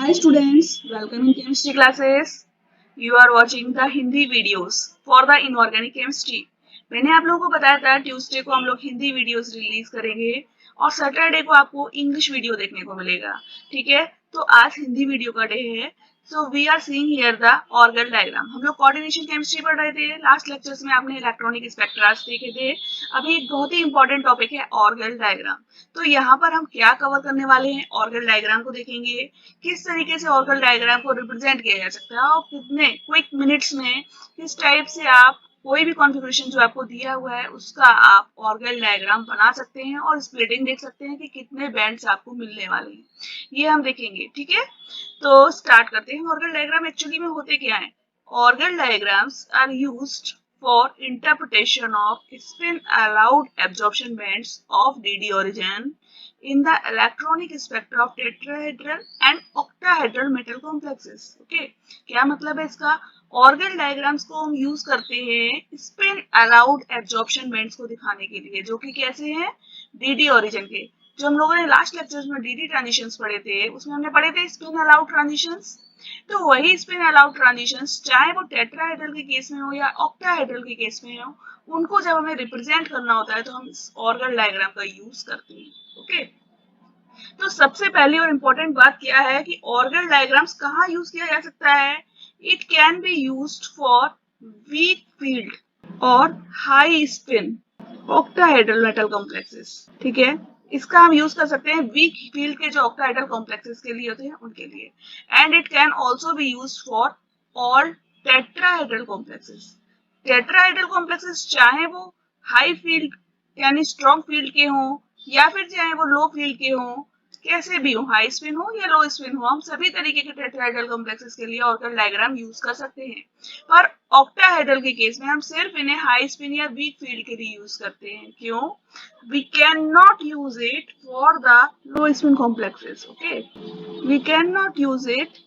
Hi students, welcome in chemistry classes. You are watching the Hindi videos for the inorganic chemistry. मैंने आप लोगों को बताया था ट्यूसडे को हम लोग हिंदी वीडियोस रिलीज करेंगे और सैटरडे को आपको इंग्लिश वीडियो देखने को मिलेगा। ठीक है, तो आज हिंदी वीडियो का डे है। So we are seeing here the organ diagram. हम लोग कोऑर्डिनेशन केमिस्ट्री पढ़ रहे थे। लास्ट लेक्चर्स में आपने इलेक्ट्रॉनिक स्पेक्ट्रास देखे थे। अभी एक बहुत ही इंपॉर्टेंट टॉपिक है ऑर्गन डायग्राम। तो यहाँ पर हम क्या कवर करने वाले हैं, ऑर्गन डायग्राम को देखेंगे, किस तरीके से ऑर्गन डायग्राम को रिप्रेजेंट किया जा सकता है और कितने क्विक मिनट्स में किस टाइप से आप कोई भी कॉन्फ़िगरेशन जो आपको दिया हुआ है उसका आप ऑर्गन डायग्राम बना सकते हैं और स्प्लिटिंग देख सकते हैं कि कितने बैंड्स आपको मिलने वाले हैं, ये हम देखेंगे। ठीक है, तो स्टार्ट करते हैं। ऑर्गन डायग्राम एक्चुअली में होते क्या है? Organ diagrams are used for interpretation of spin allowed absorption bands of DD origin in the electronic spectra of tetrahedral and octahedral metal complexes. Okay, क्या मतलब है इसका? ऑर्गन डायग्राम्स को हम यूज करते हैं स्पिन अलाउड एब्जॉर्प्शन बैंड्स को दिखाने के लिए, जो कि कैसे हैं? डीडी ओरिजिन के। जो हम लोगों ने लास्ट लेक्चर्स में डीडी ट्रांजिशंस पढ़े थे उसमें हमने पढ़े थे स्पिन अलाउड ट्रांजिशंस। तो वही स्पिन अलाउड ट्रांजिशंस चाहे वो टेट्राहेड्रल के केस में हो या ऑक्टाहेड्रल के केस में हो, उनको जब हमें रिप्रेजेंट करना होता है तो हम इस ऑर्गन डायग्राम का यूज करते हैं। ओके, तो सबसे पहली और इम्पोर्टेंट बात क्या है कि ऑर्गन डायग्राम्स कहाँ यूज किया जा सकता है? It can be used for weak field और high spin octahedral metal complexes. ठीक है, इसका हम यूज कर सकते हैं वीक फील्ड के जो ऑक्टाहेड्रल कॉम्प्लेक्सेस के लिए होते हैं उनके लिए। And it can also be used for all tetrahedral complexes. Tetrahedral complexes चाहे वो हाई फील्ड यानी स्ट्रॉन्ग फील्ड के हों या फिर चाहे वो लो फील्ड के हों, कैसे भी हो, हाई स्पिन हो या लो स्पिन हो, हम सभी तरीके के टेट्राहेड्रल कॉम्प्लेक्सेस के लिए ऑर्गन डायग्राम यूज कर सकते हैं। पर ऑक्टाहेड्रल के केस में हम सिर्फ इन्हें हाई स्पिन या वीक फील्ड के लिए यूज करते हैं। क्यों? We can not use it for the low spin complexes. Okay, we can not use it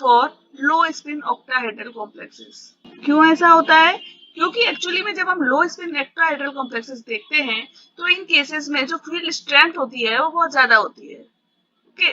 for low spin octahedral complexes. क्यों ऐसा होता है? क्योंकि एक्चुअली में जब हम लो स्पिन एक्ट्राहेड्रल कॉम्प्लेक्सेस देखते हैं तो इन केसेस में जो फील्ड स्ट्रेंथ होती है वो बहुत ज्यादा होती है। ओके,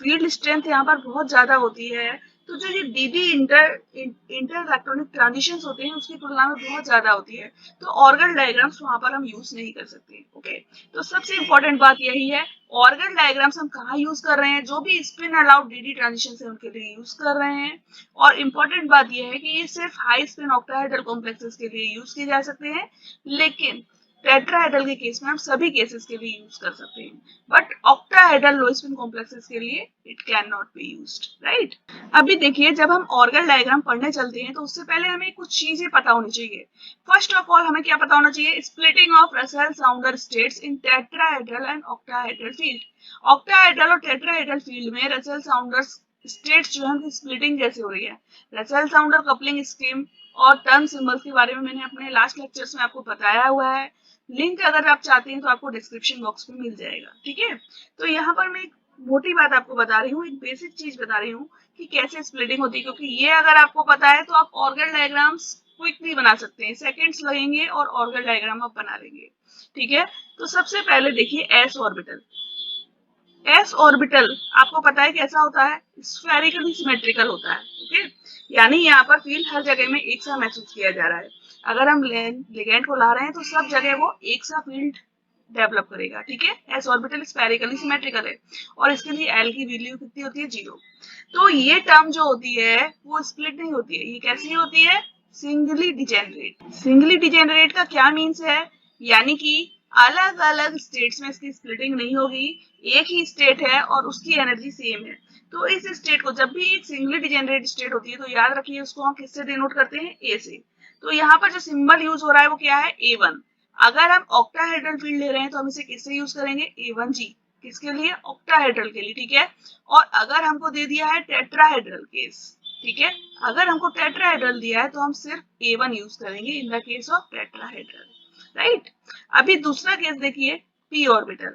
फील्ड स्ट्रेंथ यहाँ पर बहुत ज्यादा होती है, तो जो ये डीडी इंटर इलेक्ट्रॉनिक ट्रांजिशंस होते हैं उसकी तुलना में बहुत ज्यादा होती है, तो ऑर्गन डायग्राम्स वहां पर हम यूज नहीं कर सकते। ओके, तो सबसे इंपॉर्टेंट बात यही है, ऑर्गन डायग्राम्स हम कहाँ यूज कर रहे हैं? जो भी स्पिन अलाउड डीडी ट्रांजिशन है उनके लिए यूज कर रहे हैं। और इम्पोर्टेंट बात यह है कि ये सिर्फ हाई स्पिन ऑक्टाहेड्रल कॉम्प्लेक्सेस के लिए यूज किए जा सकते हैं, लेकिन टेट्राहेड्रल के केस में हम सभी केसेस के लिए यूज कर सकते हैं, but octahedral low spin complexes के लिए it can not be used. Right, अभी देखिए जब हम ऑर्गन डायग्राम पढ़ने चलते हैं तो उससे पहले हमें कुछ चीजें पता होनी चाहिए। फर्स्ट ऑफ ऑल हमें क्या पता होना चाहिए? Splitting of Russell साउंडर states in tetrahedral and octahedral field. Octahedral और टेट्राहेड्रल फील्ड में रसेल साउंडर स्टेट्स जो है उनकी स्प्लिटिंग कैसे हो रही है? रसेल साउंडर कपलिंग स्कीम और टर्म सिंबल्स के बारे में मैंने अपने लास्ट लेक्चर्स में आपको बताया हुआ है। लिंक अगर आप चाहते हैं तो आपको डिस्क्रिप्शन बॉक्स में मिल जाएगा। ठीक है, तो यहाँ पर मैं एक मोटी बात आपको बता रही हूँ, एक बेसिक चीज बता रही हूँ कि कैसे स्प्लिटिंग होती है, क्योंकि ये अगर आपको पता है तो आप ऑर्गन डायग्राम्स क्विकली बना सकते हैं, सेकेंड्स लगेंगे और ऑर्गन डायग्राम आप बना लेंगे। ठीक है, तो सबसे पहले देखिए एस ऑर्बिटल। एस ऑर्बिटल आपको पता है कैसा होता है? स्फेरिकली सिमेट्रिकल होता है। ओके, यानी यहाँ पर फील्ड हर जगह में एक सा महसूस किया जा रहा है। अगर हम लिगेंड को ला रहे हैं तो सब जगह वो एक सा फील्ड डेवलप करेगा। ठीक है, एस ऑर्बिटल स्फेरिकली सिमेट्रिकल है और इसके लिए एल की वैल्यू कितनी होती है? 0। तो ये टर्म जो होती है वो स्प्लिट नहीं होती है। ये कैसी होती है? Singly degenerate. सिंगली डिजेनरेट का क्या मीन्स है? यानी कि अलग अलग स्टेट्स में इसकी स्प्लिटिंग नहीं होगी, एक ही स्टेट है और उसकी एनर्जी सेम है। तो इस स्टेट को जब भी एक सिंगली डिजेनरेट स्टेट होती है तो याद रखिए उसको हम किससे डिनोट करते हैं? ए से। तो यहाँ पर जो सिंबल यूज हो रहा है वो क्या है? A1। अगर हम ऑक्टाहेड्रल फील्ड ले रहे हैं तो हम इसे किससे यूज करेंगे? A1G। किसके लिए? ऑक्टाहेड्रल के लिए। ठीक है, और अगर हमको दे दिया है टेट्राहेड्रल केस, ठीक है, अगर हमको टेट्राहेड्रल दिया है तो हम सिर्फ A1 यूज करेंगे in the case of tetrahedral. Right, अभी दूसरा केस देखिए, पी ऑर्बिटल।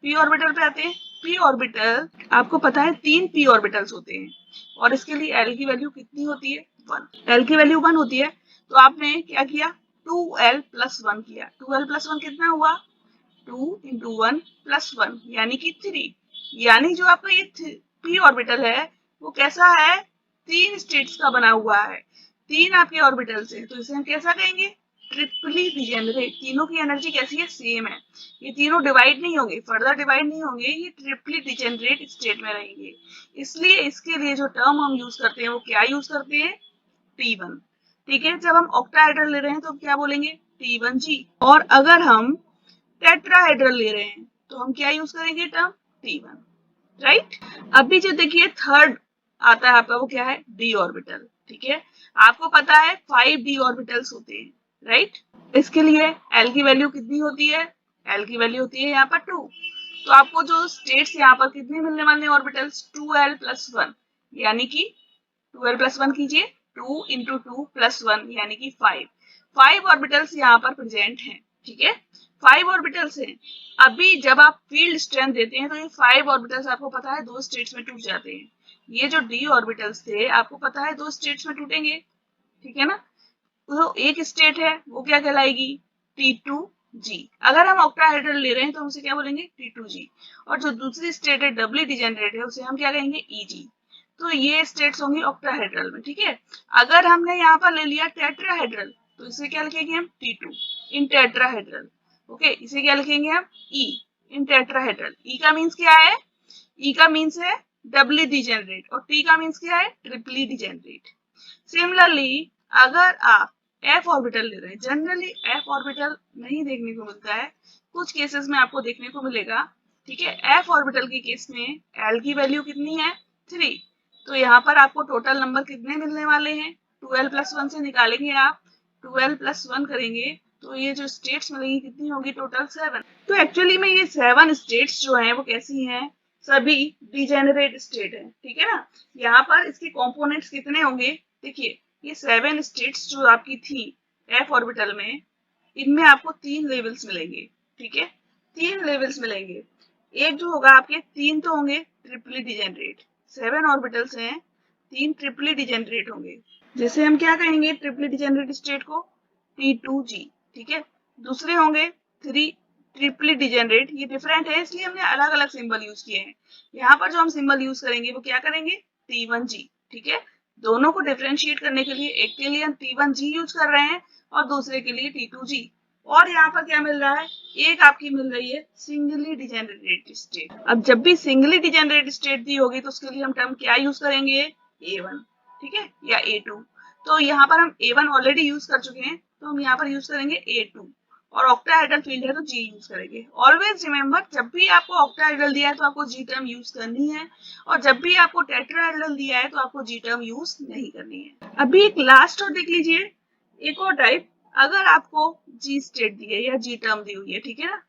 पी ऑर्बिटल पे आते हैं। पी ऑर्बिटल आपको पता है 3 पी ऑर्बिटल्स होते हैं और इसके लिए एल की वैल्यू कितनी होती है? 1। एल की वैल्यू 1 होती है, तो आपने क्या किया? 2l + 1 किया। 2l + 1 कितना हुआ? 2 × 1 + 1 यानी कि 3। यानी जो आपका ये p ऑर्बिटल है वो कैसा है, 3 स्टेट्स का बना हुआ है, 3 आपके ऑर्बिटल्स हैं, तो इसे हम कैसा कहेंगे, ट्रिपली डिजेनरेट। तीनों की एनर्जी कैसी है, सेम है, ये तीनों डिवाइड नहीं होंगे, फर्दर डिवाइड नहीं होंगे, ये ट्रिपली डिजेनरेट स्टेट में रहेंगे। इसलिए इसके लिए जो टर्म हम यूज करते हैं वो क्या यूज करते हैं, T1। ठीक है, जब हम ऑक्टाहेड्रल ले रहे हैं तो क्या बोलेंगे, T1G। और अगर हम टेट्राहेड्रल ले रहे हैं तो हम क्या यूज करेंगे, टर्म T1, राइट। अभी जो देखिए थर्ड आता है आपका वो क्या है, d ऑर्बिटल। ठीक है, आपको पता है 5 d ऑर्बिटल्स होते हैं, राइट। इसके लिए l की वैल्यू कितनी होती है, l की वैल्यू होती है यहाँ पर 2। तो आपको जो स्टेट्स यहाँ पर कितने मिलने वाले हैं ऑर्बिटल्स, 2l प्लस 1, यानी कि 2l प्लस 1 कीजिए, 2 इंटू 2 प्लस 1 यानी कि 5। 5 ऑर्बिटल्स यहाँ पर प्रेजेंट हैं। ठीक है, 5 ऑर्बिटल्स हैं। अभी जब आप फील्ड स्ट्रेंथ देते हैं तो ये 5 ऑर्बिटल्स आपको पता है 2 स्टेट्स में टूट जाते हैं। ये जो d ऑर्बिटल्स थे आपको पता है 2 स्टेट्स में टूटेंगे, ठीक है ना। तो एक स्टेट है वो क्या कहलाएगी, T2G। अगर हम ऑक्टाहेड्रल ले रहे हैं तो हम उसे क्या बोलेंगे, T2G। और जो दूसरी स्टेट है डबली डिजेनरेट है उसे हम क्या कहेंगे, EG। तो ये स्टेट्स होंगी ऑक्टाहेड्रल में। ठीक है, अगर हमने यहाँ पर ले लिया टेट्राहेड्रल तो इसे क्या लिखेंगे हम, T2 इन टेट्राहेड्रल। ओके, इसे क्या लिखेंगे हम, E इन टेट्राहेड्रल। E का मीन्स क्या है, E का मीन्स है डबली डिजेनरेट और T का मीन्स क्या है, ट्रिपली डिजेनरेट। सिमिलरली अगर आप f ऑर्बिटल ले रहे हैं, जनरली f ऑर्बिटल नहीं देखने को मिलता है, कुछ केसेस में आपको देखने को मिलेगा। ठीक है, f ऑर्बिटल के केस में l की वैल्यू कितनी है, 3। तो यहाँ पर आपको टोटल नंबर कितने मिलने वाले हैं, 12 प्लस 1 से निकालेंगे आप, 12 प्लस 1 करेंगे तो ये जो स्टेट्स मिलेंगी कितनी होंगी, टोटल 7। तो एक्चुअली में ये 7 स्टेट्स जो हैं वो कैसी हैं, सभी डिजेनरेट स्टेट है। ठीक है ना, यहाँ पर इसके कंपोनेंट्स कितने होंगे, देखिए ये 7 स्टेट्स जो आपकी थी f ऑर्बिटल में, इनमें आपको 3 लेवल्स मिलेंगे। ठीक है, 3 लेवल्स मिलेंगे। एक जो होगा आपके 3 तो होंगे ट्रिपली डिजेनरेट, 7 ऑर्बिटल्स हैं, 3 ट्रिपली डिजेनरेट होंगे, जिसे हम क्या कहेंगे, ट्रिपली डिजेनरेट स्टेट को T2G। ठीक है, दूसरे होंगे 3 ट्रिपली डिजेनरेट, ये डिफरेंट है इसलिए हमने अलग अलग सिंबल यूज किए हैं। यहाँ पर जो हम सिंबल यूज करेंगे वो क्या करेंगे, T1G। ठीक है, दोनों को डिफरेंशिएट करने के लिए एक के लिए हम T1G यूज कर रहे हैं और दूसरे के लिए T2G। और यहाँ पर क्या मिल रहा है, एक आपकी मिल रही है सिंगली डिजेनरेट स्टेट। अब जब भी सिंगली डिजेनरेट स्टेट दी होगी तो उसके लिए हम टर्म क्या यूज करेंगे, A1। ठीक है, या A2। तो यहाँ पर हम A1 ऑलरेडी यूज कर चुके हैं तो हम यहाँ पर यूज करेंगे A2। और ऑक्टाहेड्रल फील्ड है तो G यूज करेंगे। ऑलवेज रिमेंबर, जब भी आपको ऑक्टाहेड्रल दिया है तो आपको G टर्म यूज करनी है, और जब भी आपको टेट्राहेड्रल दिया है तो आपको G टर्म यूज नहीं करनी है। अभी एक लास्ट और देख लीजिए, एक और टाइप, अगर आपको G स्टेट दी है या G टर्म दी हुई है, ठीक है ना,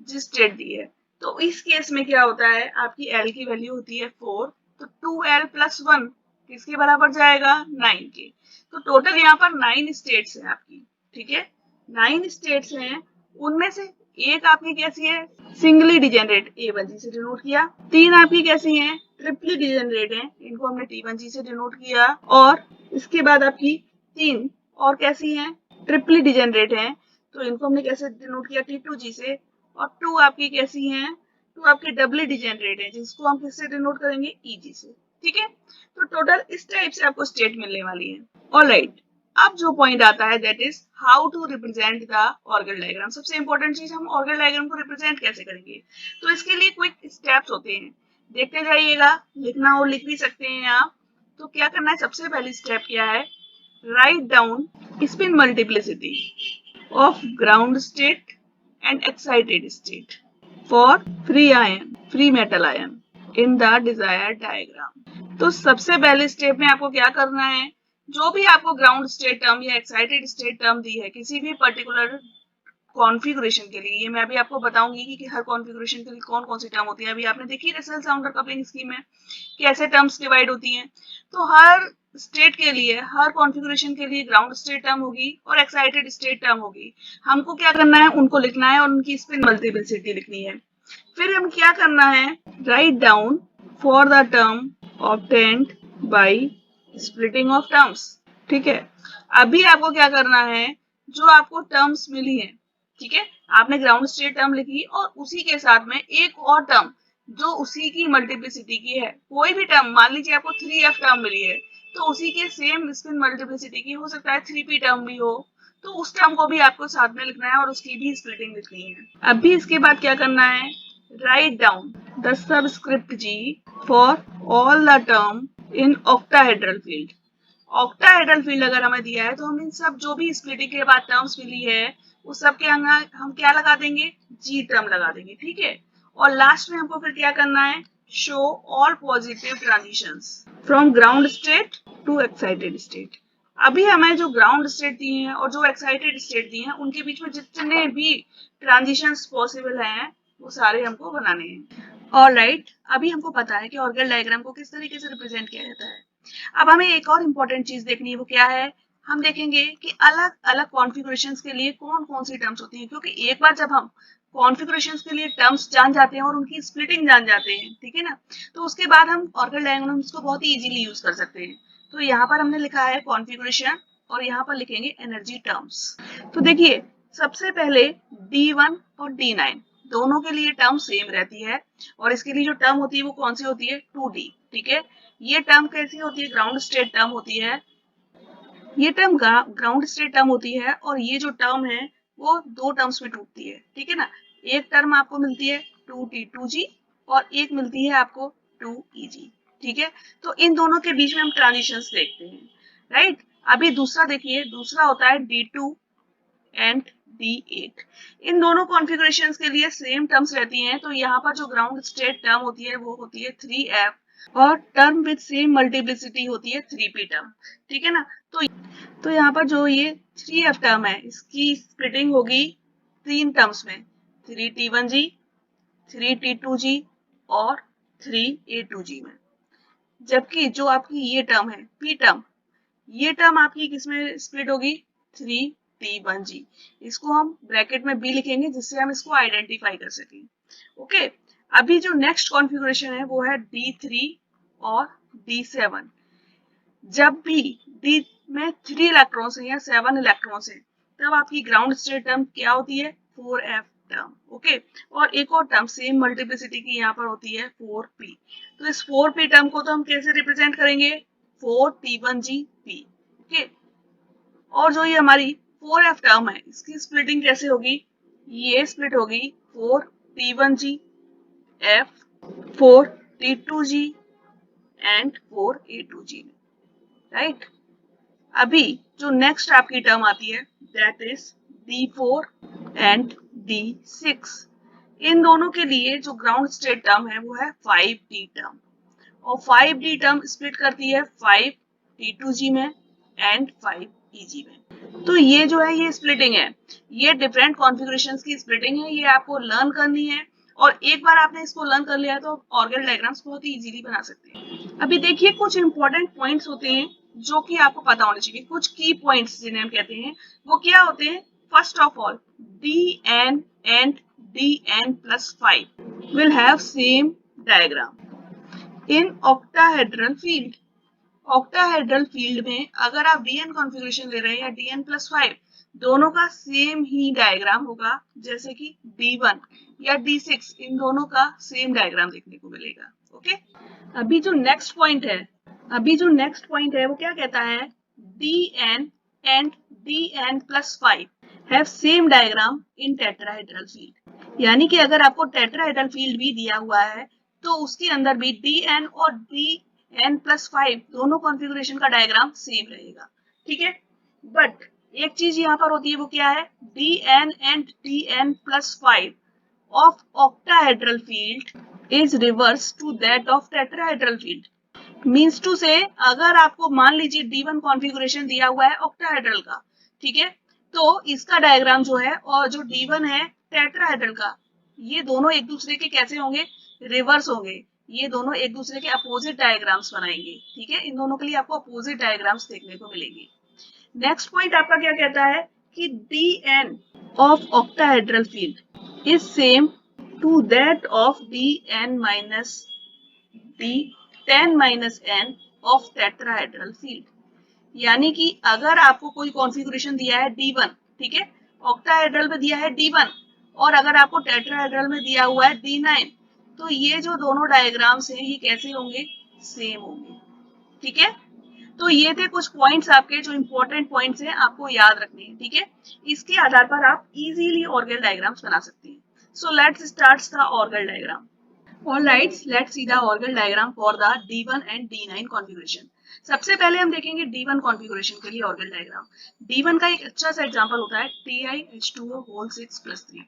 G स्टेट दी है, तो इस केस में क्या होता है, आपकी L की वैल्यू होती है 4, तो 2L प्लस 1 किसके बराबर जाएगा, 9 के। तो टोटल यहाँ पर 9 स्टेट्स हैं आपकी। ठीक है, 9 स्टेट्स हैं, उनमें से एक आपकी कैसी है, सिंगली डिजेनरेट, A1G से डिनोट किया। 3 आपकी कैसी हैं, ट्रिपली डिजेनरेट हैं, इनको हमने T1G से डिनोट किया। और इसके बाद आपकी 3 और कैसी हैं, ट्रिपली डिजेनरेट हैं, तो इनको हमने कैसे डिनोट किया, T2G से। और 2 आपकी कैसी हैं, 2 आपकी डबली डिजेनरेट है, जिसको हम किससे डिनोट करेंगे, EG से। ठीक है, तो टोटल इस टाइप से आपको स्टेट मिलने वाली है। ऑलराइट, अब जो पॉइंट आता है that is how to represent the organ diagram. सबसे इंपॉर्टेंट चीज, हम ऑर्गन डायग्राम को रिप्रेजेंट कैसे करेंगे, तो इसके लिए क्विक स्टेप्स होते हैं, देखते जाइएगा, लिखना हो लिख भी सकते हैं आप। तो क्या करना है, सबसे पहली स्टेप क्या है, write down spin multiplicity of ground state and excited state for free metal ion in the desired diagram. तो सबसे पहले स्टेप में आपको क्या करना है, जो भी आपको ग्राउंड स्टेट टर्म या एक्साइटेड स्टेट टर्म दी है किसी भी पर्टिकुलर कॉन्फ़िगरेशन के लिए, ये मैं अभी आपको बताऊंगी कि हर कॉन्फ़िगरेशन के लिए कौन कौन सी टर्म होती है। अभी आपने देखी रसेल साउंड और कपलिंग स्कीम में कैसे टर्म्स डिवाइड होती हैं। तो हर स्टेट के लिए, हर कॉन्फ़िगरेशन के लिए ग्राउंड स्टेट टर्म होगी और एक्साइटेड स्टेट टर्म होगी। हमको क्या करना है, उनको लिखना है और उनकी स्पिन मल्टीप्लिसिटी लिखनी है। फिर हम क्या करना है, write down for the term obtained by splitting of terms. ठीक है, अभी आपको क्या करना है, जो आपको टर्म्स मिली है, ठीक है, आपने ग्राउंड स्टेट टर्म लिखी और उसी के साथ में एक और टर्म जो उसी की मल्टीप्लिसिटी की है। कोई भी टर्म, मान लीजिए आपको 3f टर्म मिली है, तो उसी के सेम स्पिन मल्टीप्लिसिटी की हो सकता है 3p टर्म भी हो, तो उस टर्म को भी आपको साथ में लिखना है और उसकी भी स्प्लिटिंग लिखनी है। अभी इसके बाद क्या करना है, write down the subscript g for all the term in octahedral field. Octahedral field अगर हमें दिया है तो हम इन सब जो भी स्प्लिटिंग के बाद टर्म्स मिली है उस सब के हम क्या लगा देंगे, जी टर्म लगा देंगे, ठीक है। और लास्ट में हमको फिर क्या करना है, show all positive transitions from ground state to excited state. अभी हमें जो ग्राउंड स्टेट दी है और जो एक्साइटेड स्टेट दी है उनके बीच में जितने भी ट्रांजिशंस पॉसिबल हैं वो सारे हमको बनाने हैं। ऑलराइट, अभी हमको पता है कि ऑर्गन डायग्राम को किस तरीके से रिप्रेजेंट किया जाता है। अब हमें एक और इम्पोर्टेंट चीज देखनी है, वो क्या है, हम देखेंगे कि अलग अलग कॉन्फ़िगरेशंस के लिए कौन कौन सी टर्म्स होती हैं, क्योंकि एक बार जब हम कॉन्फ़िगरेशंस के लिए टर्म्स जान जाते हैं और उनकी स्प्लिटिंग जान जाते हैं, ठीक है ना, तो उसके बाद हम ऑर्गन डायग्राम्स को बहुत ही इजीली यूज कर सकते हैं। तो यहाँ पर हमने लिखा है कॉन्फ़िगरेशन और यहाँ पर लिखेंगे एनर्जी टर्म्स। तो देखिए, सबसे पहले D1 और D9 दोनों के लिए टर्म सेम रहती है और इसके लिए जो टर्म होती है वो कौन सी होती है, 2D, ठीक है। ये टर्म कैसी होती है, ग्राउंड स्टेट टर्म होती है, ये टर्म ग्राउंड स्टेट टर्म होती है और ये जो टर्म है वो दो टर्म्स में टूटती है, ठीक है ना। एक टर्म आपको मिलती है 2T2G और एक मिलती है आपको 2EG, ठीक है। तो इन दोनों के बीच में हम ट्रांजिशंस देखते हैं, राइट। अभी दूसरा देखिए, दूसरा होता है D2 एंड D8। इन दोनों कॉन्फ़िगरेशंस के लिए सेम टर्म्स रहती हैं, तो यहाँ पर जो ग्राउंड स्टेट टर्म होती है वो होती है 3f और टर्म विद सेम मल्टीप्लिसिटी होती है 3p टर्म, ठीक है ना। तो यहाँ पर जो ये 3f टर्म है इसकी स्प्लिटिंग होगी तीन टर्म्स में, 3t1g, 3t2g और 3a2g में। जबकि जो आपकी ये टर्म है p टर्म, ये टर्म आपकी किसमें स्प्लिट होगी, 3t1g। इसको हम ब्रैकेट में b लिखेंगे जिससे हम इसको आइडेंटिफाई कर सकें, ओके। अभी जो नेक्स्ट कॉन्फ़िगरेशन है वो है D3 और D7। जब भी D में 3 इलेक्ट्रॉन्स हैं या 7 इलेक्ट्रॉन्स हैं तब आपकी ग्राउंड स्टेट टर्म क्या होती है, 4f टर्म, ओके। और एक और टर्म सेम मल्टीप्लिसिटी की यहाँ पर होती है 4p। तो इस 4p टर्म को तो हम कैसे रिप्रेजेंट करेंगे, 4t1gp, ओके। और जो ये हमारी 4f टर्म है इसकी स्प्लिटिंग कैसे होगी, ये स्प्लिट होगी 4t1g f, 4t2g and 4a2g में, राइट। अभी जो नेक्स्ट आपकी टर्म आती है that is D4 and D6। इन दोनों के लिए जो ग्राउंड स्टेट टर्म है वो है 5D टर्म और 5D टर्म स्प्लिट करती है 5T2G में एंड 5EG में। तो ये जो है ये स्प्लिटिंग है, ये डिफरेंट कॉन्फ़िगरेशंस की स्प्लिटिंग है, ये आपको लर्न करनी है और एक बार आपने इसको लर्न कर लिया तो ऑर्गन डायग्राम्स बहुत ही इजीली बना सकते हैं। अभी देखिए, कुछ इंपॉर्टेंट पॉइंट्स होते हैं जो कि आपको पता होने चाहिए, कुछ की पॉइंट्स जिन्हें हम कहते हैं वो क्या होते हैं। First of all, Dn and Dn+5 will have same diagram in octahedral field। Octahedral field में अगर आप Dn कॉन्फ़िगरेशन ले रहे हैं या Dn+5 दोनों का सेम ही डायग्राम होगा, जैसे कि D1 या D6 इन दोनों का सेम डायग्राम देखने को मिलेगा, ओके। अभी जो नेक्स्ट पॉइंट है वो क्या कहता है, Dn and Dn+5 have same diagram in tetrahedral field. यानी कि अगर आपको टेट्राहेड्रल फील्ड भी दिया हुआ है तो उसके अंदर भी Dn और Dn+5 दोनों कॉन्फ़िगरेशन का डायग्राम सेम रहेगा, ठीक है। बट एक चीज यहाँ पर होती है, वो क्या है, Dn and Dn+5 of octahedral field is reverse to that of tetrahedral field। Means to say, अगर आपको मान लीजिए D1 कॉन्फ़िगरेशन दिया हुआ है ऑक्टाहेड्रल का, ठीक है, तो इसका डायग्राम जो है और जो D1 है टेट्राहेड्रल का, ये दोनों एक दूसरे के कैसे होंगे, रिवर्स होंगे। ये दोनों एक दूसरे के अपोजिट डायग्राम्स बनाएंगे, ठीक है। इन दोनों के लिए आपको अपोजिट डायग्राम्स देखने को मिलेंगे। नेक्स्ट पॉइंट आपका क्या कहता है कि Dn of octahedral field is same to that of D10-N of tetrahedral field। यानी कि अगर आपको कोई कॉन्फ़िगरेशन दिया है D1, ठीक है, ऑक्टाहेड्रल में दिया है D1 और अगर आपको टेट्राहेड्रल में दिया हुआ है D9, तो ये जो दोनों डायग्राम्स हैं ये कैसे होंगे, सेम होंगे। ठीक है, तो ये थे कुछ पॉइंट्स आपके जो इंपॉर्टेंट पॉइंट्स हैं, आपको याद रखने हैं। ठीक है, इसके आधार पर आप इजीली ऑर्गल डायग्राम्स बना सकते हैं। So let's start the Orgel diagram. Alright, let's see the organ diagram for the D1 and D9 configuration. सबसे पहले हम देखेंगे D1 configuration के लिए organ diagram. D1 का एक अच्छा सा एग्जांपल होता है TiH2O whole 6+3.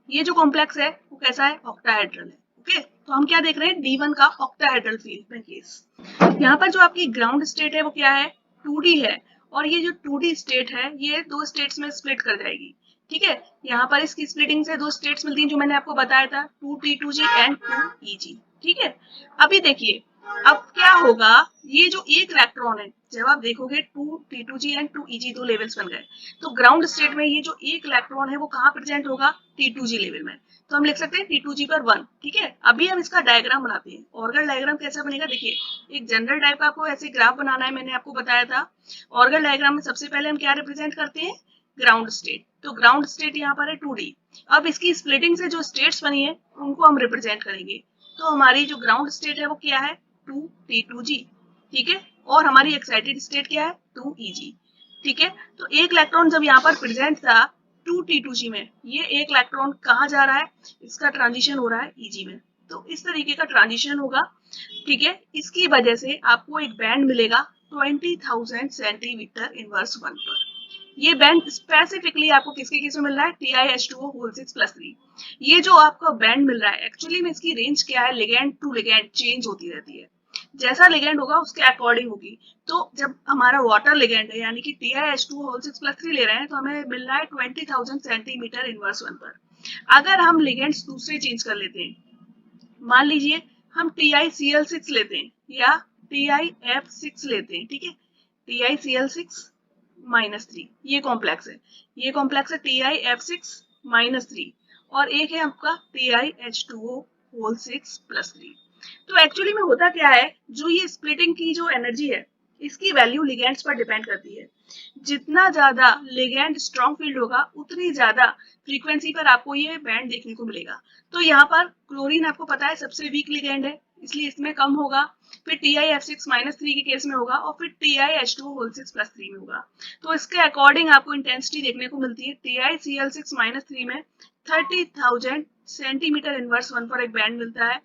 ये जो कॉम्प्लेक्स है वो कैसा है, ऑक्टाहेड्रल है। ओके, तो हम क्या देख रहे हैं, D1 का ऑक्टाहेड्रल फील्ड में केस। यहाँ पर जो आपकी ग्राउंड स्टेट है वो क्या है, 2D है, और ये जो 2D स्टेट है ये दो स्टेट्स में स्प्लिट कर जाएगी। ठीक है, यहाँ पर इसकी स्प्लिटिंग से दो स्टेट्स मिलती हैं जो मैंने आपको बताया था, 2T2G एंड 2EG। ठीक है, अभी देखिए अब क्या होगा, ये जो एक इलेक्ट्रॉन है, जब आप देखोगे 2T2G एंड 2EG दो लेवल्स बन गए, तो ग्राउंड स्टेट में ये जो एक इलेक्ट्रॉन है वो कहाँ प्रेजेंट होगा, T2G लेवल में। तो हम लिख सकते हैं T2G पर 1। ठीक है, अभी हम इसका डायग्राम बनाते हैं। ऑर्गल डायग्राम कैसा बनेगा, देखिए एक जनरल टाइप का आपको ऐसे ग्राफ बनाना है, मैंने आपको बताया था। ऑर्गल डायग्राम में सबसे पहले हम क्या रिप्रेजेंट करते हैं, ग्राउंड स्टेट। तो ग्राउंड स्टेट यहाँ पर है 2D। अब इसकी स्प्लिटिंग से जो स्टेट्स बनी है उनको हम रिप्रेजेंट करेंगे। तो हमारी जो ग्राउंड स्टेट है वो क्या है, 2T2G। ठीक है, और हमारी एक्साइटेड स्टेट क्या है, 2EG। ठीक है, तो एक इलेक्ट्रॉन जब यहाँ पर प्रेजेंट था 2T2G में, ये एक इलेक्ट्रॉन कहाँ जा रहा है, इसका ट्रांजिशन हो रहा है EG में। तो इस तरीके का ट्रांजिशन होगा। ठीक है, इसकी वजह से आपको एक बैंड मिलेगा 20,000 सेंटीमीटर इनवर्स 1 पर। ये बैंड स्पेसिफिकली आपको किसके केस में मिल रहा है, TiH2O whole 6+3। ये जो आपको बैंड मिल रहा है एक्चुअली में इसकी रेंज क्या है, लिगैंड टू लिगैंड चेंज होती रहती है। जैसा लिगैंड होगा उसके अकॉर्डिंग होगी। तो जब हमारा वाटर लिगैंड है यानी कि TiH2O whole 6+3 ले रहे हैं तो हमें मिल रहा है 20,000 सेंटीमीटर इनवर्स 1 पर। अगर हम लिगेंड्स दूसरे चेंज कर लेते हैं, मान लीजिए हम TiCl6 लेते हैं या TiF6 लेते हैं। ठीक है, TiCl6-3 ये कॉम्प्लेक्स है, ये कॉम्प्लेक्स है TiF6-3, और एक है आपका TiH2O whole 6+3। तो एक्चुअली में होता क्या है, जो ये स्प्लिटिंग की जो एनर्जी है इसकी वैल्यू लिगेंड्स पर डिपेंड करती है। जितना ज्यादा लिगेंड स्ट्रॉन्ग फील्ड होगा उतनी ज्यादा फ्रीक्वेंसी पर आपको ये बैंड देखने को मिलेगा। तो यहाँ पर क्लोरीन आपको पता है सबसे वीक लिगेंड है, इसलिए इसमें कम होगा। फिर TiF6-3 के केस में होगा, और फिर TiH2O whole 6+3 में होगा। तो इसके अकॉर्डिंग आपको इंटेंसिटी देखने को मिलती है। TiCl6-3 में 30,000 सेंटीमीटर इनवर्स 1 पर एक बैंड मिलता है।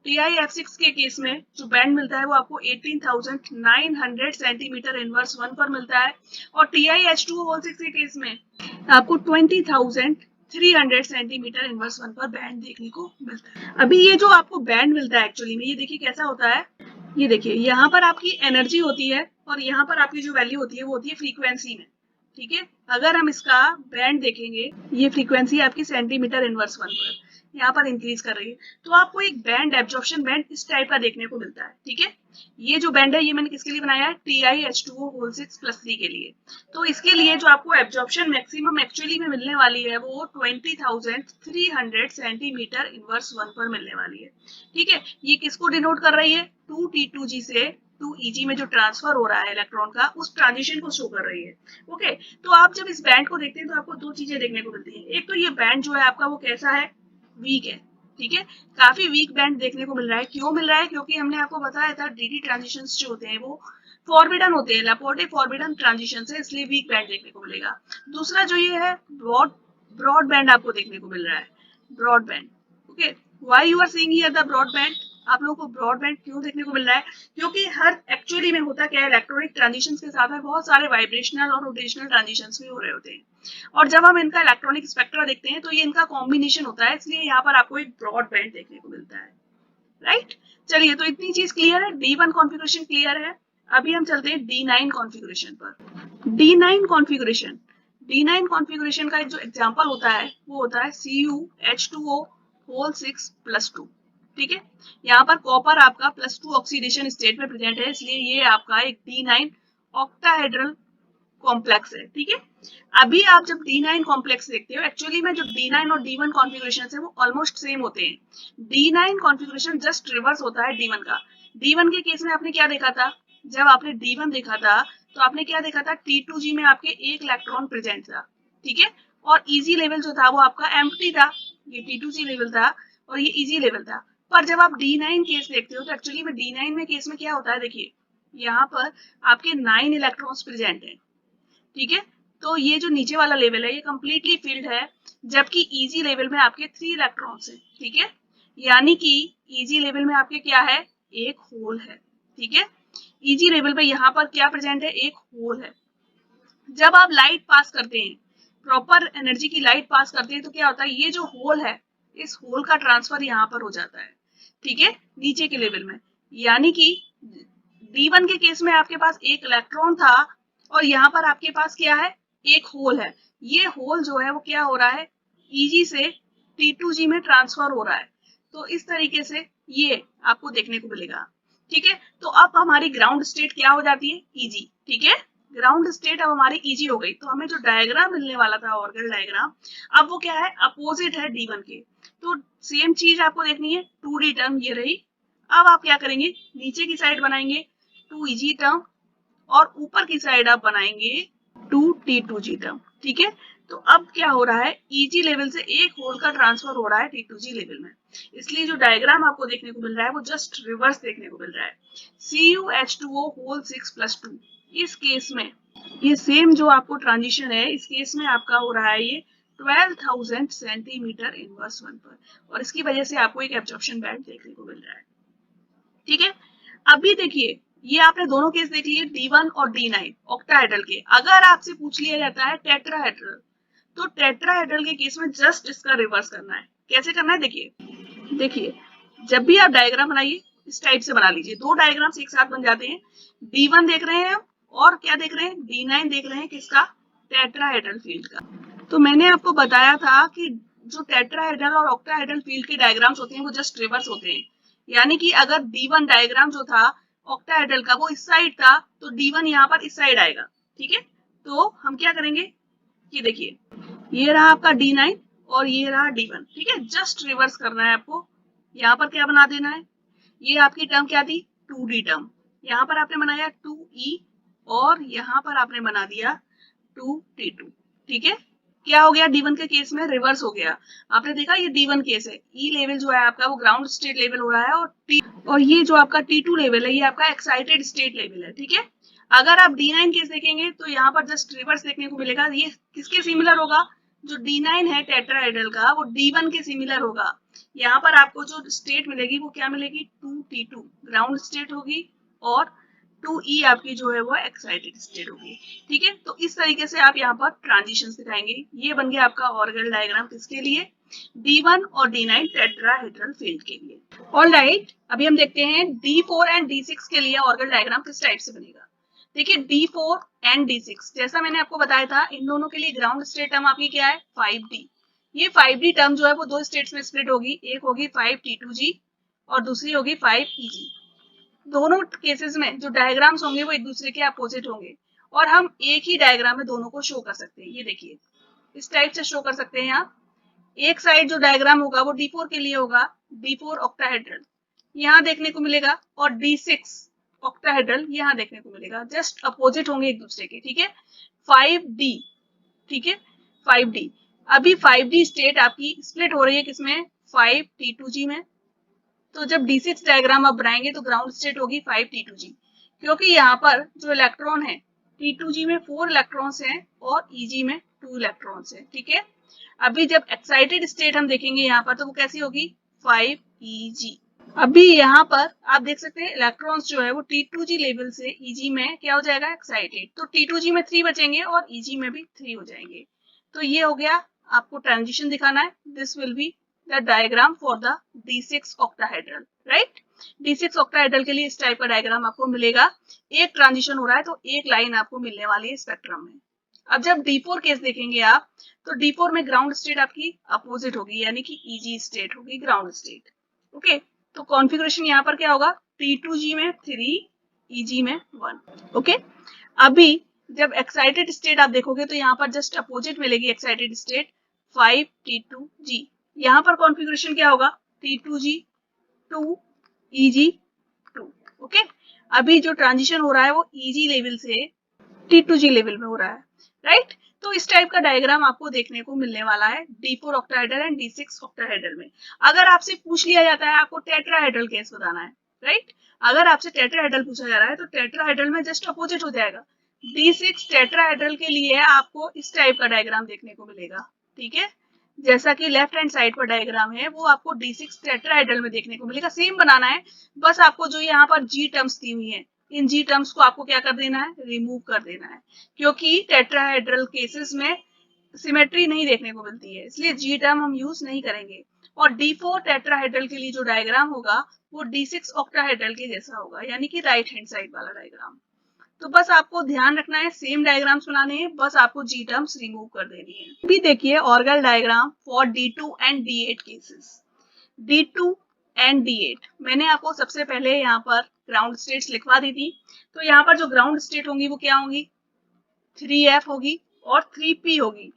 TiF6 के केस में जो बैंड मिलता है वो आपको 18,900 सेंटीमीटर इनवर्स 1 पर मिलता है, और TiH2O whole 6 के केस में आपको 20,300 सेंटीमीटर इनवर्स 1 पर बैंड देखने को मिलता है। अभी ये जो आपको बैंड मिलता है एक्चुअली में, ये देखिए कैसा होता है, ये देखिए यहाँ पर आपकी एनर्जी होती है और यहाँ पर आपकी जो वैल्यू होती है वो होती है फ्रीक्वेंसी में। ठीक है, अगर हम इसका बैंड देखेंगे, ये फ्रीक्वेंसी आपकी सेंटीमीटर इनवर्स 1 पर यहाँ पर इंक्रीज कर रही है, तो आपको एक बैंड एब्जॉर्प्शन बैंड इस टाइप का देखने को मिलता है। ठीक है, ये जो बैंड है ये मैंने किसके लिए बनाया है, TiH2O whole 6+3 के लिए। तो इसके लिए जो आपको एब्जॉर्प्शन मैक्सिमम एक्चुअली में मिलने वाली है वो 20,300 सेंटीमीटर इनवर्स 1 पर मिलने वाली है। ठीक है, ये किसको डिनोट कर रही है, 2T2G से 2EG में जो ट्रांसफर हो रहा है इलेक्ट्रॉन का, उस ट्रांजिशन को शो कर रही है। ओके, तो आप जब इस बैंड को देखते हैं तो आपको दो चीजें देखने को मिलती है। एक तो ये बैंड जो है आपका वो कैसा है, वीक है। ठीक है, काफी वीक बैंड देखने को मिल रहा है। क्यों मिल रहा है, क्योंकि हमने आपको बताया था DD ट्रांजिशंस जो होते हैं वो फॉरबिडन होते हैं, लापोर्टे फॉरबिडन ट्रांजिशन है, इसलिए वीक बैंड देखने को मिलेगा। दूसरा जो ये है ब्रॉड बैंड आपको देखने को मिल रहा है, broad band. Okay, why you are seeing here the broad band, आप लोगों को ब्रॉड बैंड क्यों देखने को मिल रहा है, क्योंकि हर एक्चुअली में होता क्या है, इलेक्ट्रॉनिक ट्रांजिशंस के साथ में बहुत सारे वाइब्रेशनल और रोटेशनल ट्रांजिशंस भी हो रहे होते हैं, और जब हम इनका इलेक्ट्रॉनिक स्पेक्ट्रा देखते हैं तो ये इनका कॉम्बिनेशन होता है, इसलिए यहाँ पर आपको एक ब्रॉड बैंड देखने को मिलता है। राइट, चलिए तो इतनी चीज क्लियर है, D1 कॉन्फ़िगरेशन क्लियर है। अभी हम चलते हैं D9 कॉन्फ़िगरेशन पर। D9 कॉन्फ़िगरेशन, D9 कॉन्फ़िगरेशन का एक जो एग्जांपल होता है वो होता है CuH2O whole 6+2। ठीक है, यहाँ पर कॉपर आपका +2 ऑक्सीडेशन स्टेट में प्रेजेंट है, इसलिए ये आपका एक D9 ऑक्टाहेड्रल कॉम्प्लेक्स है। ठीक है, अभी आप जब D9 कॉम्प्लेक्स देखते हो, एक्चुअली में जो D9 और D1 कॉन्फ़िगरेशन है वो ऑलमोस्ट सेम होते हैं। D9 कॉन्फ़िगरेशन जस्ट रिवर्स होता है D1 का। D1 के केस में आपने क्या देखा था, जब आपने D1 देखा था तो आपने क्या देखा था, T2G में आपके एक इलेक्ट्रॉन प्रेजेंट था। ठीक है, और EG लेवल जो था वो आपका एम्प्टी था, ये T2G लेवल था और ये EG लेवल था। पर जब आप D9 केस देखते हो तो एक्चुअली में D9 में केस में क्या होता है, देखिए यहाँ पर आपके 9 इलेक्ट्रॉन्स प्रेजेंट हैं, ठीक है। तो ये जो नीचे वाला लेवल है ये कंप्लीटली फिल्ड है, जबकि इजी लेवल में आपके 3 इलेक्ट्रॉन्स हैं, ठीक है। यानी कि इजी लेवल में आपके क्या है, एक होल है, ठीक है। इजी लेवल पे यहाँ पर क्या प्रेजेंट है, एक होल है। जब आप लाइट पास करते हैं, प्रॉपर एनर्जी की लाइट पास करते हैं, तो क्या होता है, ये जो होल है इस होल का ट्रांसफर यहाँ पर हो जाता है, ठीक है, नीचे के लेवल में। यानी कि D1 के केस में आपके पास एक इलेक्ट्रॉन था और यहाँ पर आपके पास क्या है, एक होल है। ये होल जो है वो क्या हो रहा है, Eg से T2G में ट्रांसफर हो रहा है। तो इस तरीके से ये आपको देखने को मिलेगा, ठीक है। तो अब हमारी ग्राउंड स्टेट क्या हो जाती है, Eg, ठीक है। ग्राउंड स्टेट अब हमारी Eg हो गई। तो हमें जो डायग्राम मिलने वाला था, ऑर्गन डायग्राम, अब वो क्या है, अपोजिट है D1 के। तो सेम चीज आपको देखनी है, 2D टर्म ये रही। अब आप क्या करेंगे, नीचे की साइड बनाएंगे 2Eg टर्म और ऊपर की साइड आप बनाएंगे 2T2G टर्म, ठीक है। तो अब क्या हो रहा है, Eg लेवल से एक होल का ट्रांसफर हो रहा है T2G लेवल में। इसलिए जो डायग्राम आपको देखने को मिल रहा है वो जस्ट रिवर्स देखने को मिल रहा है। CuH2O होल 6+2, इस केस में ये सेम जो आपको ट्रांजिशन है, इस केस में आपका हो रहा है ये 12,000 सेंटीमीटर इनवर्स 1 पर, और इसकी वजह से आपको एक एब्जॉर्प्शन बैंड देखने को मिल रहा है, ठीक है। अभी देखिए, ये आपने दोनों केस देख लिए, D1 और D9 ऑक्टाहेड्रल के। अगर आपसे पूछ लिया जाता है टेट्राहेड्रल, तो टेट्राहेड्रल के केस में जस्ट इसका रिवर्स करना है। कैसे करना है, देखिए देखिए, जब भी आप डायग्राम बनाइए इस टाइप से बना लीजिए, दो डायग्राम्स एक साथ बन जाते हैं। D1 देख रहे हैं हम, और क्या देख रहे हैं, D9 देख रहे हैं, किसका, टेट्राहेड्रल फील्ड का। तो मैंने आपको बताया था कि जो टेट्राहेड्रल और ऑक्टाहेड्रल फील्ड के डायग्राम्स होते हैं वो जस्ट रिवर्स होते हैं। यानी कि अगर D1 डायग्राम जो था ऑक्टाहेड्रल का वो इस साइड था, तो D1 यहाँ पर इस साइड आएगा, ठीक है। तो हम क्या करेंगे, ये देखिए, ये रहा आपका D9 और ये रहा D1, ठीक है। जस्ट रिवर्स करना है आपको। यहाँ पर क्या बना देना है, ये आपकी टर्म क्या थी, 2D टर्म, यहाँ पर आपने बनाया 2E और यहाँ पर आपने बना दिया 2T2, ठीक है। क्या हो गया, D1 के केस में रिवर्स हो गया। आपने देखा ये D1 केस है, E लेवल जो है आपका वो ग्राउंड स्टेट लेवल हो रहा है, और ये जो आपका T2 लेवल है ये आपका एक्साइटेड स्टेट लेवल है, ठीक है। अगर आप D9 केस देखेंगे तो यहाँ पर जस्ट रिवर्स देखने को मिलेगा। ये किसके सिमिलर होगा, जो D9 है टेट्राहेड्रल का वो D1 के सिमिलर होगा। यहाँ पर आपको जो स्टेट मिलेगी वो क्या मिलेगी, 2T2 ग्राउंड स्टेट होगी, और 2E आपकी जो है वो एक्साइटेड स्टेट होगी, ठीक है। तो इस तरीके से आप यहाँ पर ट्रांजिशंस दिखाएंगे। ये बन गया आपका ऑर्गन डायग्राम, किसके लिए, D1 और D9 टेट्राहेड्रल फील्ड के लिए। ऑलराइट, अभी हम देखते हैं D4 एंड D6 के लिए ऑर्गन डायग्राम किस टाइप से बनेगा। देखिए D4 एंड D6, जैसा मैंने आपको बताया था, इन दोनों के लिए ग्राउंड स्टेट टर्म आपकी क्या है, 5D। ये 5D टर्म जो है वो दो स्टेट्स में स्प्लिट होगी, एक होगी 5T2G और दूसरी होगी 5EG। दोनों केसेस में जो डायग्राम्स होंगे वो एक दूसरे के अपोजिट होंगे, और हम एक ही डायग्राम में दोनों को शो कर सकते हैं। ये देखिए, इस टाइप से शो कर सकते हैं आप। एक साइड जो डायग्राम होगा वो D4 के लिए होगा, D4 ऑक्टाहेड्रल यहाँ देखने को मिलेगा, और D6 ऑक्टाहेड्रल यहाँ देखने को मिलेगा। जस्ट अपोजिट होंगे एक दूसरे के, ठीक है। 5D, ठीक है, 5D। अभी 5D स्टेट आपकी स्प्लिट हो रही है किसमें, 5T2G में। तो जब D6 डायग्राम आप बनाएंगे तो ग्राउंड स्टेट होगी 5T2G, क्योंकि यहाँ पर जो इलेक्ट्रॉन है T2G में 4 इलेक्ट्रॉन्स हैं और EG में 2 इलेक्ट्रॉन्स हैं, ठीक है। अभी जब एक्साइटेड स्टेट हम देखेंगे यहाँ पर तो वो कैसी होगी, 5EG। अभी यहाँ पर आप देख सकते हैं इलेक्ट्रॉन्स जो है वो T2G लेवल से EG में क्या हो जाएगा, एक्साइटेड। तो T2G में 3 बचेंगे और EG में भी 3 हो जाएंगे। तो ये हो गया, आपको ट्रांजिशन दिखाना है। This will be the diagram for the D6 octahedral, right. D6 octahedral के लिए इस टाइप का डायग्राम आपको मिलेगा। एक ट्रांजिशन हो रहा है तो एक लाइन आपको मिलने वाली है स्पेक्ट्रम में। अब जब D4 केस देखेंगे आप, तो D4 में ग्राउंड स्टेट आपकी अपोजिट होगी, यानी कि EG स्टेट होगी, ग्राउंड स्टेट, ओके। तो कॉन्फ़िगरेशन यहाँ पर क्या होगा, T2G में 3, EG में 1, ओके। अभी जब एक्साइटेड स्टेट आप देखोगे तो यहाँ पर जस्ट अपोजिट मिलेगी एक्साइटेड स्टेट, 5T2G। यहाँ पर कॉन्फ़िगरेशन क्या होगा, T2G 2, EG 2, ओके। अभी जो ट्रांजिशन हो रहा है वो EG लेवल से T2G लेवल में हो रहा है, राइट। तो इस टाइप का डायग्राम आपको देखने को मिलने वाला है D4 octahedral and D6 octahedral में। अगर आपसे पूछ लिया जाता है आपको टेट्राहेड्रल केस बताना है, राइट, अगर आपसे टेट्राहेड्रल पूछा जा रहा है तो टेट्राहेड्रल में जस्ट अपोजिट हो जाएगा। D6 टेट्राहेड्रल के लिए आपको इस टाइप का डायग्राम देखने को मिलेगा, ठीक है, जैसा कि लेफ्ट हैंड साइड पर डायग्राम है वो आपको D6 टेट्राहेड्रल में देखने को मिलेगा। सेम बनाना है, बस आपको जो यहाँ पर जी टर्म्स दी हुई है इन जी टर्म्स को आपको क्या कर देना है, रिमूव कर देना है, क्योंकि टेट्राहेड्रल केसेस में सिमेट्री नहीं देखने को मिलती है, इसलिए जी टर्म हम यूज नहीं करेंगे। और D4 टेट्राहेड्रल के लिए जो डायग्राम होगा वो D6 ऑक्टाहेड्रल के जैसा होगा, यानी कि राइट हैंड साइड वाला डायग्राम। तो बस आपको ध्यान रखना है, सेम डायग्राम्स बनाने हैं, बस आपको जी टर्म्स रिमूव कर देनी है। अभी देखिए Orgel diagram for D2 and D8 cases. D2 and D8 मैंने आपको सबसे पहले यहाँ पर ग्राउंड स्टेट्स लिखवा दी थी। तो यहाँ पर जो ग्राउंड स्टेट होंगी वो क्या होंगी, 3F होगी और 3P होगी।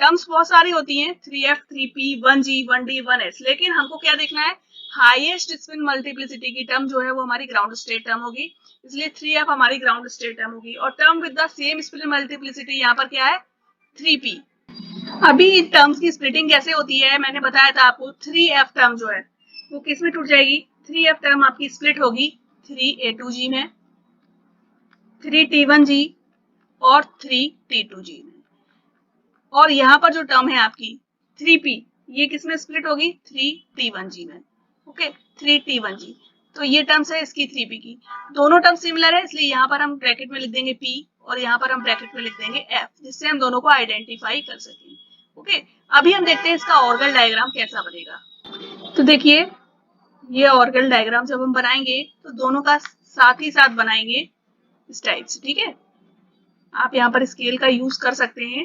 टर्म्स बहुत सारी होती हैं, 3F 3P 1G 1D 1S, लेकिन हमको क्या देखना है, हाईएस्ट स्पिन मल्टीप्लिसिटी की टर्म जो है वो हमारी ग्राउंड स्टेट टर्म होगी, इसलिए 3F हमारी ग्राउंड स्टेट टर्म होगी। और term with the same spin multiplicity यहाँ पर क्या है, 3P। अभी इन टर्म्स की स्प्लिटिंग कैसे होती है, मैंने बताया था आपको, 3F टर्म जो है वो किस में टूट जाएगी, 3F टर्म आपकी स्प्लिट होगी 3A2G में, 3T1G और 3T2G में। और यहाँ पर जो टर्म है आपकी 3P, ये किस में स्प्लिट होगी, 3T1G में, ओके, 3T1G। तो ये टर्म्स है इसकी 3P की, दोनों टर्म सिमिलर है, इसलिए यहाँ पर हम ब्रैकेट में लिख देंगे P और यहाँ पर हम ब्रैकेट में लिख देंगे F, जिससे हम दोनों को आइडेंटिफाई कर सकें। ओके, अभी हम देखते हैं इसका ऑर्गल डायग्राम कैसा बनेगा। तो देखिए ये ऑर्गल डायग्राम जब हम बनाएंगे तो दोनों का साथ ही साथ बनाएंगे इस टाइप से, ठीक है। आप यहाँ पर स्केल का यूज कर सकते हैं,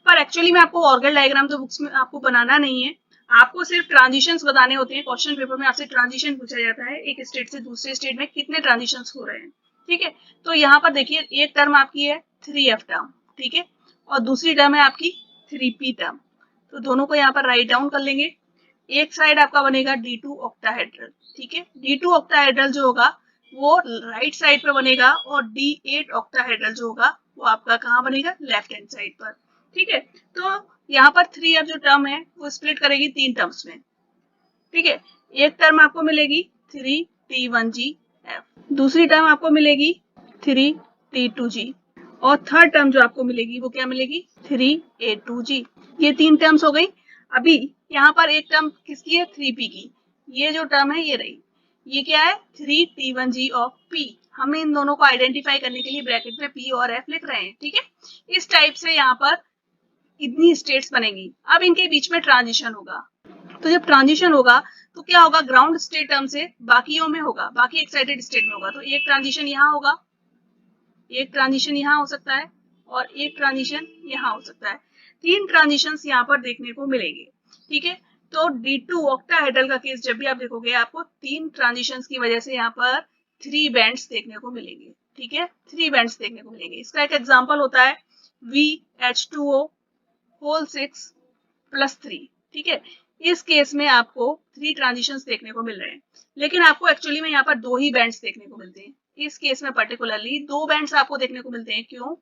पर एक्चुअली में आपको ऑर्गल डायग्राम तो बुक्स में आपको बनाना नहीं है, आपको सिर्फ ट्रांजिशंस बताने होते हैं। क्वेश्चन पेपर में आपसे ट्रांजिशन पूछा जाता है, एक स्टेट से दूसरे स्टेट में कितने ट्रांजिशंस हो रहे हैं, ठीक है। तो यहाँ पर देखिए एक टर्म आपकी है 3F टर्म, ठीक है, और दूसरी टर्म है आपकी 3P टर्म। तो दोनों को यहाँ पर राइट डाउन कर लेंगे। एक साइड आपका बनेगा D2 ऑक्टाहेड्रल, ठीक है, D2 ऑक्टाहेड्रल जो होगा वो राइट साइड पर बनेगा और D8 ऑक्टाहेड्रल जो होगा वो आपका कहाँ बनेगा, लेफ्ट हैंड साइड पर, ठीक है। तो यहाँ पर 3F जो टर्म है वो स्प्लिट करेगी 3 टर्म्स में, ठीक है। एक टर्म आपको मिलेगी 3T1GF, दूसरी टर्म आपको मिलेगी 3T2G और थर्ड टर्म जो आपको मिलेगी वो क्या मिलेगी, 3A2G। ये 3 टर्म्स हो गई। अभी यहाँ पर एक टर्म किसकी है, 3P की, ये जो टर्म है ये रही, ये क्या है, 3T1G ऑफ P। हमें इन दोनों को आइडेंटिफाई करने के लिए ब्रैकेट में P और F लिख रहे हैं, ठीक है। इस टाइप से यहाँ पर इतनी स्टेट्स बनेगी। अब इनके बीच में ट्रांजिशन होगा, तो जब ट्रांजिशन होगा तो क्या होगा, ग्राउंड स्टेट टर्म से बाकियों में होगा, बाकी एक्साइटेड स्टेट में होगा। तो एक ट्रांजिशन यहाँ होगा, एक ट्रांजिशन यहाँ हो सकता है और एक ट्रांजिशन यहाँ हो सकता है। 3 ट्रांजिशंस यहाँ पर देखने को मिलेंगे, ठीक है। तो D2 ऑक्टाहेड्रल का केस जब भी आप देखोगे आपको 3 ट्रांजिशंस की वजह से यहाँ पर 3 बैंड्स देखने को मिलेंगे, ठीक है, 3 बैंड्स देखने को मिलेंगे। इसका एक एग्जांपल होता है VH2O होल 6 + 3, ठीक है। इस केस में आपको 3 ट्रांजिशंस देखने को मिल रहे हैं, लेकिन आपको एक्चुअली में यहाँ पर 2 ही बैंड्स देखने को मिलते हैं। इस केस में पर्टिकुलरली 2 बैंड्स आपको देखने को मिलते हैं, क्यों,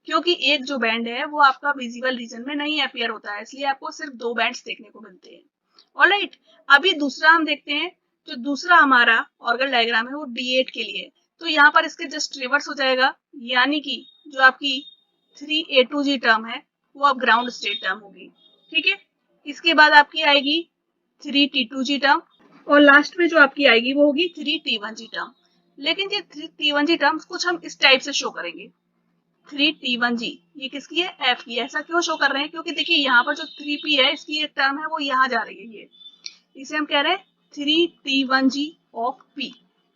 क्योंकि एक जो बैंड है वो आपका विजिबल रीजन में नहीं अपीयर होता है, इसलिए आपको सिर्फ 2 बैंड्स देखने को मिलते हैं। ऑलराइट, अभी दूसरा हम देखते हैं। जो दूसरा हमारा ऑर्गल डायग्राम है वो D8 के लिए, तो यहाँ पर इसके जस्ट रिवर्स हो जाएगा, यानी कि जो आपकी 3A2G टर्म है वो अब ग्राउंड स्टेट टर्म होगी, ठीक है। इसके बाद आपकी आएगी 3T2G टर्म और लास्ट में जो आपकी आएगी वो होगी 3T1G टर्म। लेकिन ये 3T1G टर्म्स कुछ हम इस टाइप से शो करेंगे, 3T1G ये किसकी है, F की। ऐसा क्यों शो कर रहे हैं, क्योंकि देखिए यहाँ पर जो 3P है इसकी एक टर्म है वो यहाँ जा रही है, ये इसे हम कह रहे हैं 3T1G ऑफ P,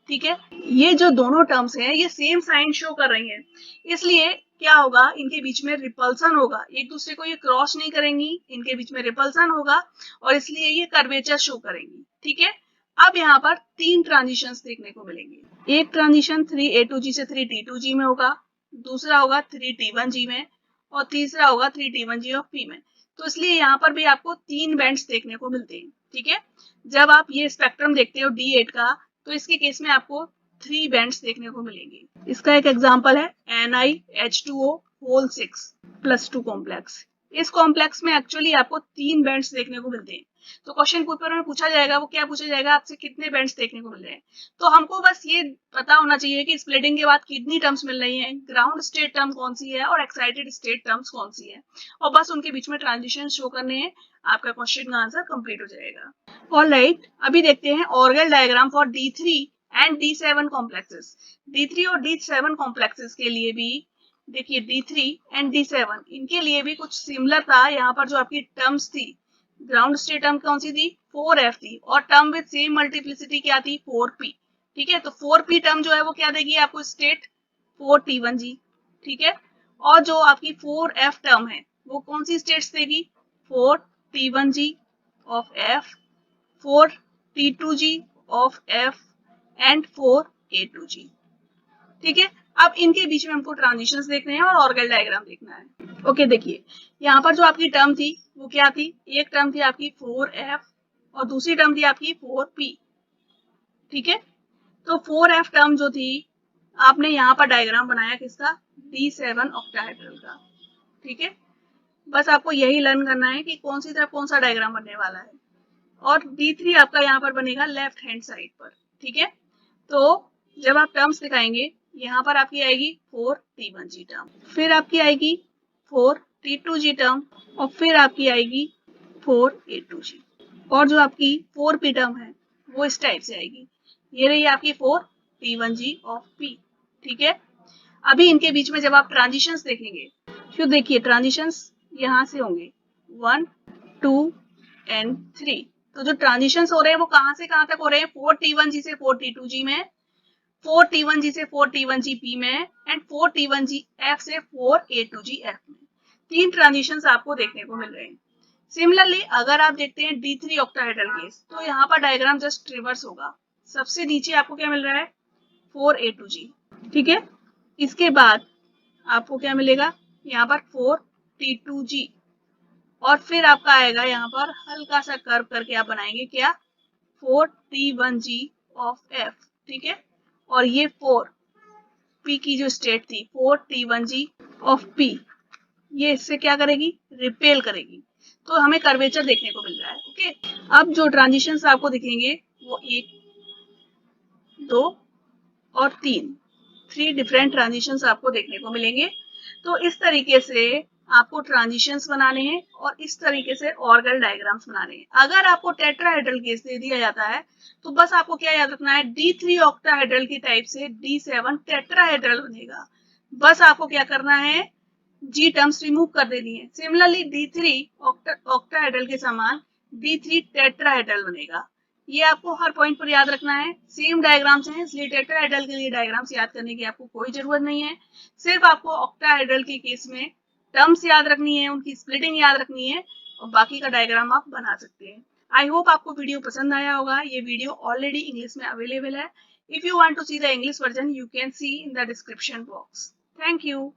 ठीक है। ये जो दोनों टर्म्स हैं ये सेम साइन शो कर रही हैं, इसलिए क्या होगा, इनके बीच में रिपल्सन होगा, एक दूसरे को ये क्रॉस नहीं करेंगी, इनके बीच में रिपल्सन होगा और इसलिए ये कर्वेचर शो करेंगी, ठीक है। अब यहाँ पर 3 ट्रांजिशंस देखने को मिलेंगे। एक ट्रांजिशन 3A2G से 3T2G में होगा, दूसरा होगा 3T1G में और तीसरा होगा 3T1G ऑफ P में। तो इसलिए यहाँ पर भी आपको 3 बैंड्स देखने को मिलते हैं, ठीक है। जब आप ये स्पेक्ट्रम देखते हो D8 का, तो इसके केस में आपको 3 बैंड्स देखने को मिलेंगे। इसका एक एग्जांपल है NiH2O होल 6 +2 कॉम्प्लेक्स। इस कॉम्प्लेक्स में एक्चुअली आपको 3 बैंड्स देखने को मिलते हैं। तो क्वेश्चन पेपर में पूछा जाएगा, वो क्या पूछा जाएगा आपसे, कितने बैंड्स देखने को मिल रहे हैं। तो हमको बस ये पता होना चाहिए कि स्प्लिटिंग के बाद कितनी टर्म्स मिल रही हैं, ग्राउंड स्टेट टर्म कौन सी है और एक्साइटेड स्टेट टर्म्स कौन सी है, और बस उनके बीच में ट्रांजिशन शो करने हैं। आपका क्वेश्चन का आंसर कंप्लीट हो जाएगा। ऑलराइट, अभी देखते हैं Orgel diagram for D3 and D7 complexes. D3 और D7 कॉम्प्लेक्सेस के लिए भी देखिए, D3 एंड D7 इनके लिए भी कुछ सिमिलर था। यहाँ पर जो आपकी टर्म्स थी, ग्राउंड स्टेट टर्म कौन सी थी, 4f थी, और टर्म विद सेम मल्टीप्लिसिटी क्या थी, 4p। ठीक है, तो 4p टर्म जो है वो क्या देगी आपको, स्टेट 4t1g। ठीक है, और जो आपकी 4f टर्म है वो कौन सी स्टेट्स देगी, 4t1g of f, 4t2g of f and 4a2g। ठीक है, अब इनके बीच में हमको ट्रांजिशंस देखने हैं और ऑर्गल डायग्राम देखना है। ओके, देखिए यहाँ पर जो आपकी टर्म थी वो क्या थी, एक टर्म थी आपकी 4f और दूसरी टर्म थी आपकी 4p। ठीक है, तो 4f टर्म जो थी, आपने यहाँ पर डायग्राम बनाया किसका, D7 ऑक्टाहेड्रल का। ठीक है, बस आपको यही लर्न करना है कि कौन सी तरफ कौन सा डायग्राम बनने वाला है, और D3 आपका यहाँ पर बनेगा लेफ्ट हैंड साइड पर। ठीक है, तो जब आप टर्म्स दिखाएंगे, यहाँ पर आपकी आएगी 4t1g टर्म, फिर आपकी आएगी 4t2g टर्म, और फिर आपकी आएगी 4a2g, और जो आपकी 4p टर्म है वो इस टाइप से आएगी, ये रही आपकी 4t1g ऑफ p। ठीक है, अभी इनके बीच में जब आप ट्रांजिशंस देखेंगे, तो देखिए ट्रांजिशंस यहाँ से होंगे 1, 2 एंड 3। तो जो ट्रांजिशंस हो रहे हैं वो कहाँ से कहाँ तक हो रहे हैं, 4t1g से 4t2g में, 4t1g से 4t1g p में, एंड 4t1g f से 4a2g f में। 3 ट्रांजिशंस आपको देखने को मिल रहे हैं। सिमिलरली अगर आप देखते हैं D3 ऑक्टाहेड्रल केस, तो यहाँ पर डायग्राम जस्ट रिवर्स होगा। सबसे नीचे आपको क्या मिल रहा है, 4a2g। ठीक है, इसके बाद आपको क्या मिलेगा, यहाँ पर 4t2g, और फिर आपका आएगा यहाँ पर हल्का सा कर्व करके आप बनाएंगे क्या, 4t1g ऑफ f। ठीक है, और ये 4p की जो स्टेट थी 4t1g ऑफ p, ये इससे क्या करेगी, रिपेल करेगी। तो हमें कर्वेचर देखने को मिल रहा है। ओके, अब जो ट्रांजिशंस आपको दिखेंगे वो 1, 2 और 3 डिफरेंट ट्रांजिशंस आपको देखने को मिलेंगे। तो इस तरीके से आपको ट्रांजिशंस बनाने हैं और इस तरीके से ऑर्गल डायग्राम्स बनाने हैं। अगर आपको टेट्राहेड्रल केस दे दिया जाता है तो बस आपको क्या याद रखना है, D3 ऑक्टाहेड्रल की टाइप से D7 टेट्राहेड्रल बनेगा। बस आपको क्या करना है, G टर्म्स रिमूव कर देनी है। सिमिलरली D3 ऑक्टाहेड्रल के समान D3 टेट्राहेड्रल बनेगा। ये आपको हर पॉइंट पर याद रखना है। सेम डायग्राम्स हैं, इसलिए टेट्राहेड्रल के लिए डायग्राम्स याद करने की आपको कोई जरूरत नहीं है। सिर्फ आपको ऑक्टाहेड्रल के केस में टर्म्स याद रखनी है, उनकी स्प्लिटिंग याद रखनी है, और बाकी का डायग्राम आप बना सकते हैं। आई होप आपको वीडियो पसंद आया होगा। ये वीडियो ऑलरेडी इंग्लिश में अवेलेबल है। If you want to see the English version, you can see in the description box. Thank you.